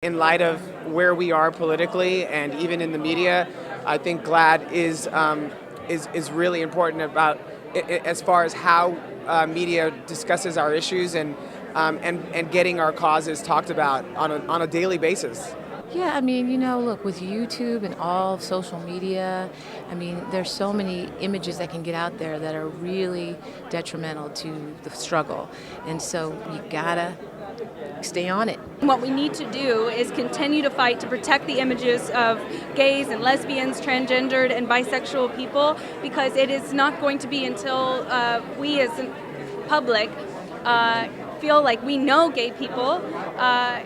In light of where we are politically and even in the media, I think GLAAD is really important about as far as how media discusses our issues and getting our causes talked about on a daily basis. Yeah, I mean, look, with YouTube and all of social media, I mean, there's so many images that can get out there that are really detrimental to the struggle. And so you gotta stay on it. What we need to do is continue to fight to protect the images of gays and lesbians, transgendered and bisexual people, because it is not going to be until we as a public feel like we know gay people,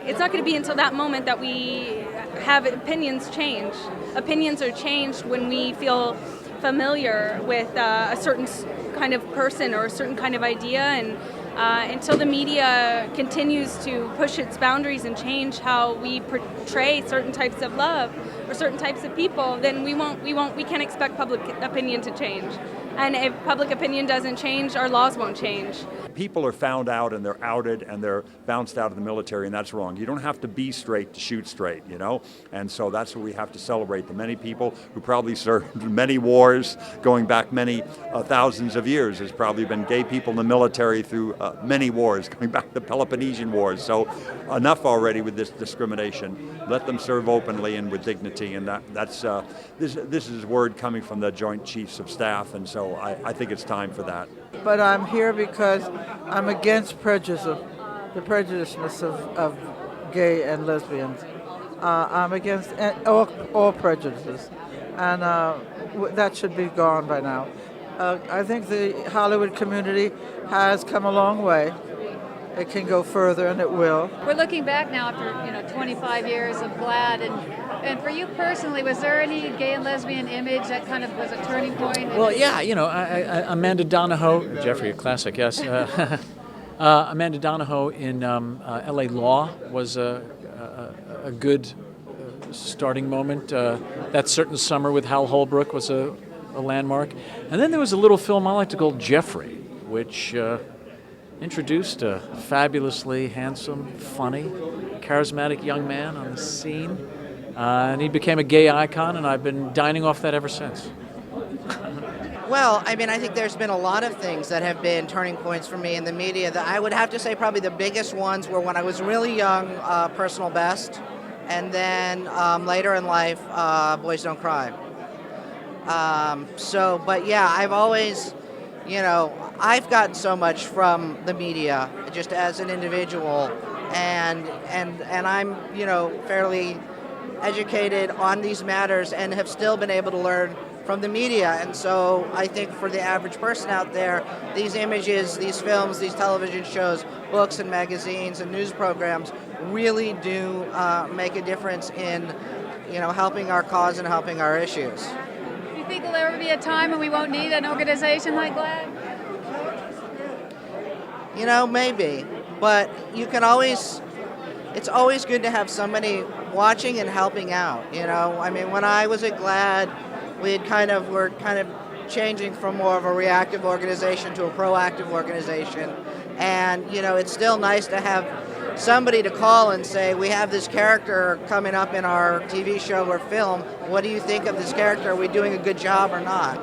it's not going to be until that moment that we have opinions change. Opinions are changed when we feel familiar with a certain kind of person or a certain kind of idea, and until the media continues to push its boundaries and change how we portray certain types of love or certain types of people, then we can't expect public opinion to change. And if public opinion doesn't change, our laws won't change. People are found out and they're outed and they're bounced out of the military, and that's wrong. You don't have to be straight to shoot straight, And so that's what we have to celebrate. The many people who probably served many wars going back many thousands of years. There's probably been gay people in the military through many wars, going back to the Peloponnesian Wars. So enough already with this discrimination. Let them serve openly and with dignity, and this is word coming from the Joint Chiefs of Staff, and so I think it's time for that. But I'm here because I'm against the prejudiceness of gay and lesbians. I'm against all prejudices, and that should be gone by now. I think the Hollywood community has come a long way. It can go further, and it will. We're looking back now after 25 years of GLAAD, and for you personally, was there any gay and lesbian image that kind of was a turning point? Well, yeah, Amanda Donahoe, Jeffrey, a classic, yes. Amanda Donahoe in L.A. Law was a good starting moment. That Certain Summer with Hal Holbrook was a landmark. And then there was a little film I like to call Jeffrey, which introduced a fabulously handsome, funny, charismatic young man on the scene. And he became a gay icon, and I've been dining off that ever since. Well, I mean, I think there's been a lot of things that have been turning points for me in the media. That I would have to say probably the biggest ones were when I was really young, Personal Best, and then later in life, Boys Don't Cry. But yeah, I've always, I've gotten so much from the media just as an individual, and I'm, fairly educated on these matters and have still been able to learn from the media. And so I think for the average person out there, these images, these films, these television shows, books and magazines and news programs really do make a difference in, helping our cause and helping our issues. Do you think there'll ever be a time when we won't need an organization like GLAAD? Maybe, but you can always, it's always good to have somebody watching and helping out, I mean, when I was at GLAAD, were kind of changing from more of a reactive organization to a proactive organization. And, it's still nice to have somebody to call and say, we have this character coming up in our TV show or film. What do you think of this character? Are we doing a good job or not?